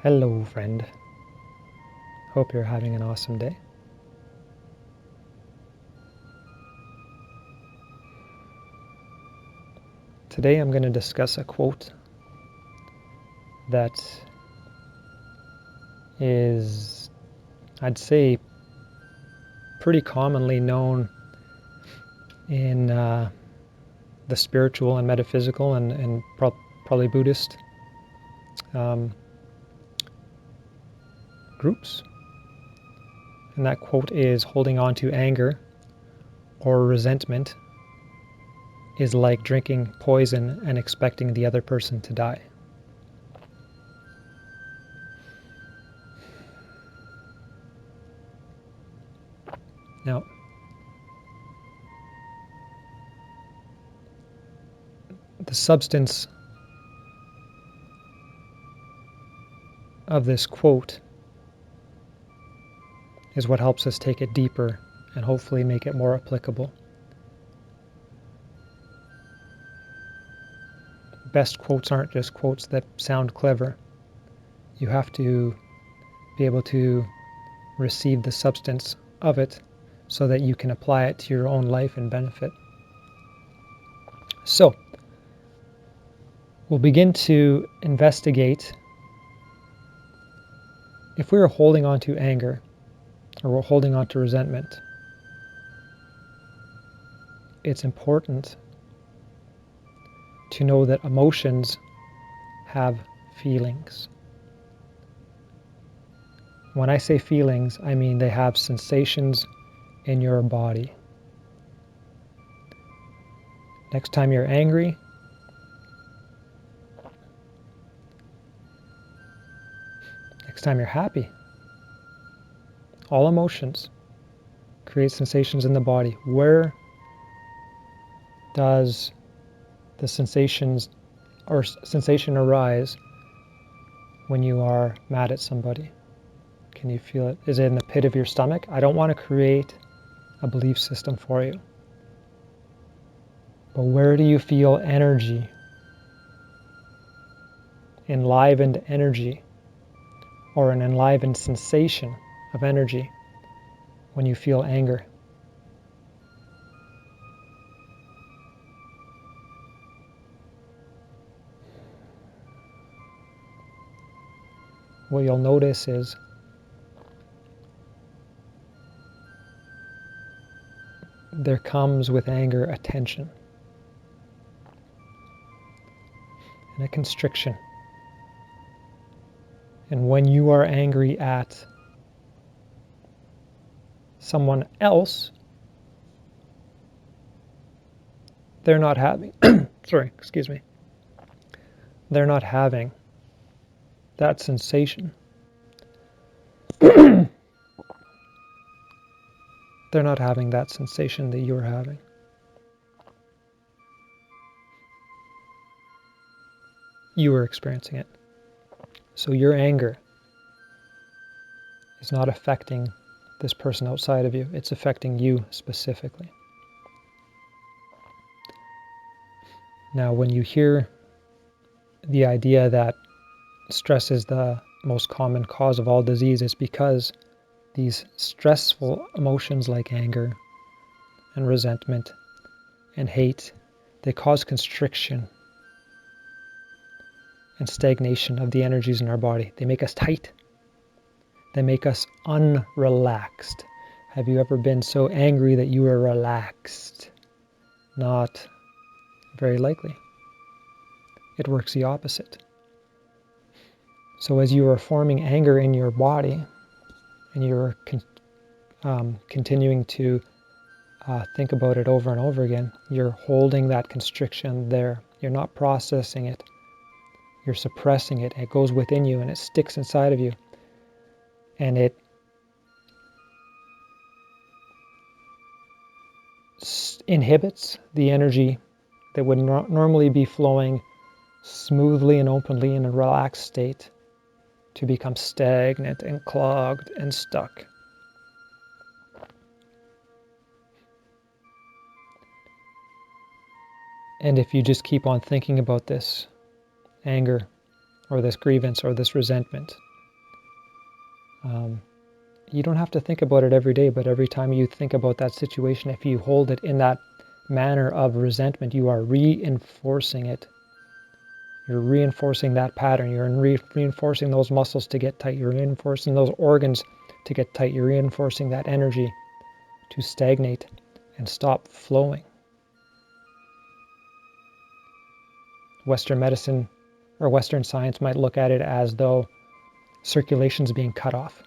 Hello, friend. Hope you're having an awesome day. Today I'm going to discuss a quote that is, I'd say, pretty commonly known in the spiritual and metaphysical and probably Buddhist groups. And that quote is, holding on to anger or resentment is like drinking poison and expecting the other person to die. Now, the substance of this quote is what helps us take it deeper and hopefully make it more applicable. Best quotes aren't just quotes that sound clever. You have to be able to receive the substance of it so that you can apply it to your own life and benefit. So, we'll begin to investigate if we are holding on to anger or we're holding on to resentment. It's important to know that emotions have feelings. When I say feelings, I mean they have sensations in your body. Next time you're angry, next time you're happy, all emotions create sensations in the body. Where does the sensation arise when you are mad at somebody? Can you feel it? Is it in the pit of your stomach? I don't want to create a belief system for you. But where do you feel energy? Enlivened energy, or an enlivened sensation of energy when you feel anger? What you'll notice is there comes with anger a tension and a constriction. And when you are angry at someone else, they're not having, they're not having that sensation. They're not having that sensation that you're having. You are experiencing it. So your anger is not affecting this person outside of you. It's affecting you specifically. Now, when you hear the idea that stress is the most common cause of all disease, it's because these stressful emotions like anger and resentment and hate, they cause constriction and stagnation of the energies in our body. They make us tight. They make us unrelaxed. Have you ever been so angry that you were relaxed? Not very likely. It works the opposite. So as you are forming anger in your body, and you're continuing to think about it over and over again, you're holding that constriction there. You're not processing it. You're suppressing it. It goes within you and it sticks inside of you. And it inhibits the energy that would normally be flowing smoothly and openly in a relaxed state to become stagnant and clogged and stuck. And if you just keep on thinking about this anger or this grievance or this resentment You don't have to think about it every day, but every time you think about that situation, if you hold it in that manner of resentment, you are reinforcing it. You're reinforcing that pattern. You're reinforcing those muscles to get tight. You're reinforcing those organs to get tight. You're reinforcing that energy to stagnate and stop flowing. Western medicine or Western science might look at it as though circulation is being cut off.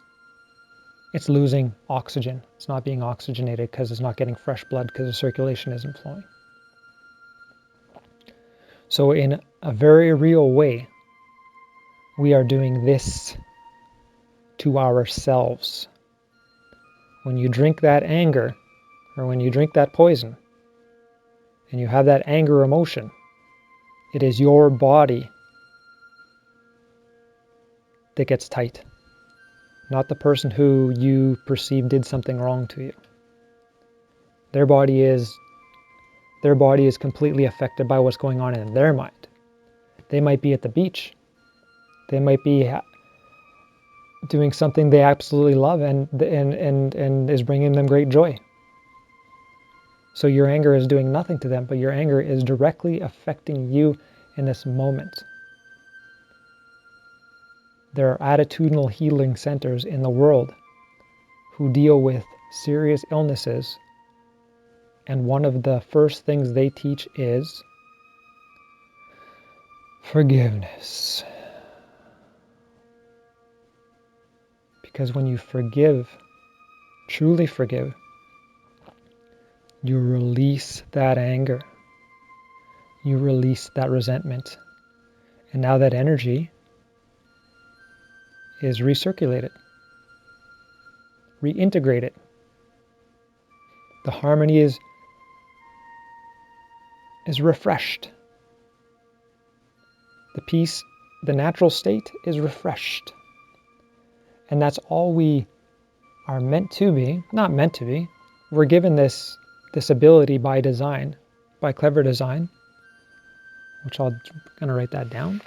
It's losing oxygen. It's not being oxygenated because it's not getting fresh blood because the circulation isn't flowing. So in a very real way, we are doing this to ourselves. When you drink that anger, or when you drink that poison, and you have that anger emotion, it is your body that gets tight, not the person who you perceive did something wrong to you. Their body is completely affected by what's going on in their mind. They might be at the beach. They might be doing something they absolutely love and is bringing them great joy. So your anger is doing nothing to them, but your anger is directly affecting you in this moment. There are attitudinal healing centers in the world who deal with serious illnesses, and one of the first things they teach is forgiveness. Because when you forgive, truly forgive, you release that anger. You release that resentment. And now that energy is recirculated, reintegrated. The harmony is refreshed. The peace, the natural state is refreshed. And that's all we are meant to be, not meant to be. We're given this ability by design, by clever design, which I'm going to write that down.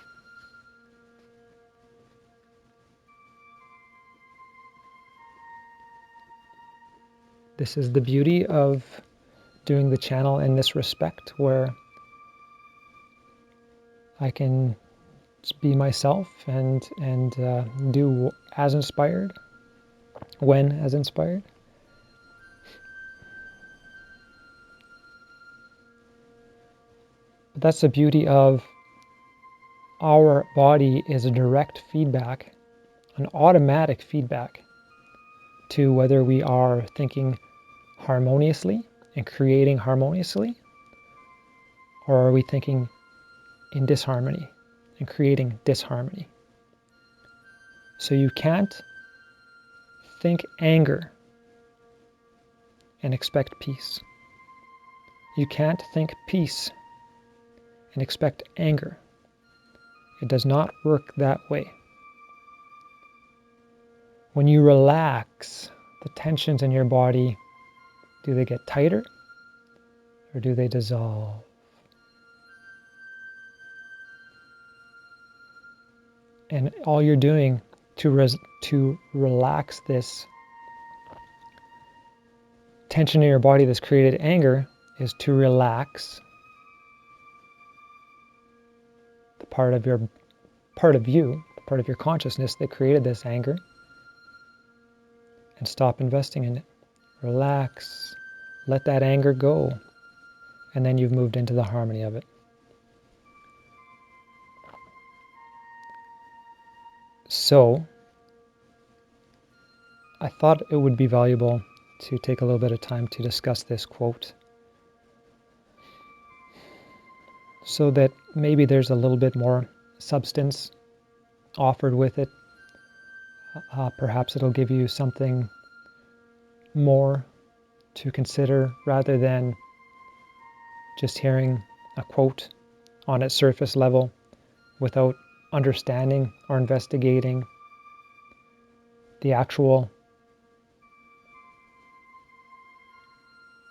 This is the beauty of doing the channel in this respect, where I can be myself and do as inspired, when as inspired. But that's the beauty of our body, is a direct feedback, an automatic feedback to whether we are thinking harmoniously and creating harmoniously, or are we thinking in disharmony and creating disharmony. So you can't think anger and expect peace. You can't think peace and expect anger. It does not work that way. When you relax the tensions in your body, do they get tighter or do they dissolve? And all you're doing to relax this tension in your body that's created anger is to relax the part of you, the part of your consciousness that created this anger, and stop investing in it. Relax, let that anger go, and then you've moved into the harmony of it. So, I thought it would be valuable to take a little bit of time to discuss this quote, so that maybe there's a little bit more substance offered with it. Perhaps it'll give you something more to consider rather than just hearing a quote on its surface level without understanding or investigating the actual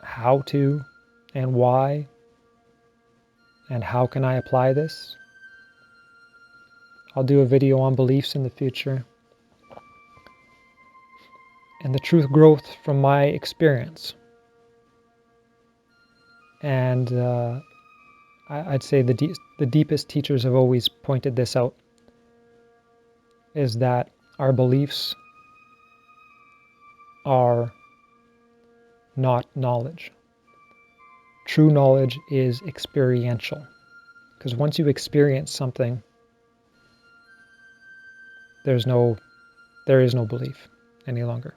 how to and why and how can I apply this. I'll do a video on beliefs in the future. And the truth growth from my experience. And I'd say the deepest teachers have always pointed this out, is that our beliefs are not knowledge. True knowledge is experiential. Because once you experience something, there is no belief any longer.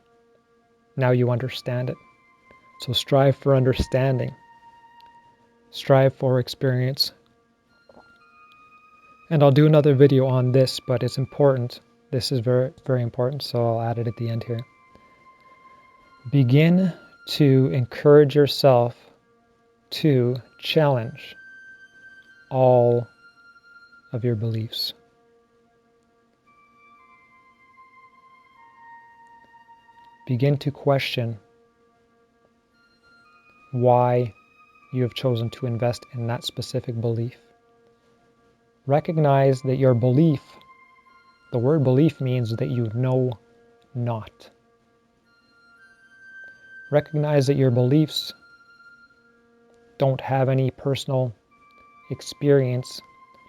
Now you understand it. So strive for understanding. Strive for experience. And I'll do another video on this, but it's important. This is very, very important, so I'll add it at the end here. Begin to encourage yourself to challenge all of your beliefs. Begin to question why you have chosen to invest in that specific belief. Recognize that your belief, the word belief means that you know not. Recognize that your beliefs don't have any personal experience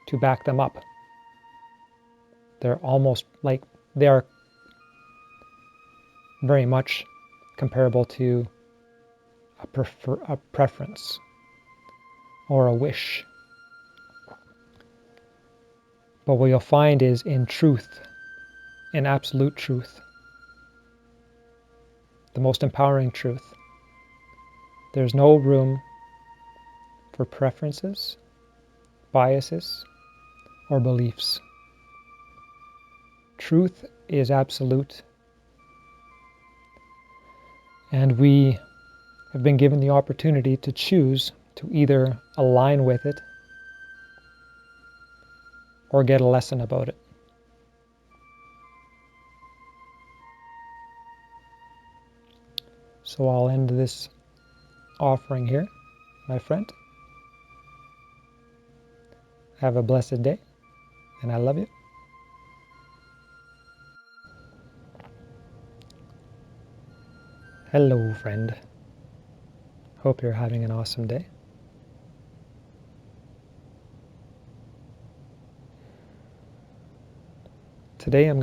to back them up. They're almost like they are very much comparable to a preference or a wish. But what you'll find is in truth, in absolute truth, the most empowering truth, there's no room for preferences, biases, or beliefs. Truth is absolute, and we have been given the opportunity to choose to either align with it or get a lesson about it. So I'll end this offering here, my friend. Have a blessed day, and I love you. Hello, friend. Hope you're having an awesome day. Today I'm going to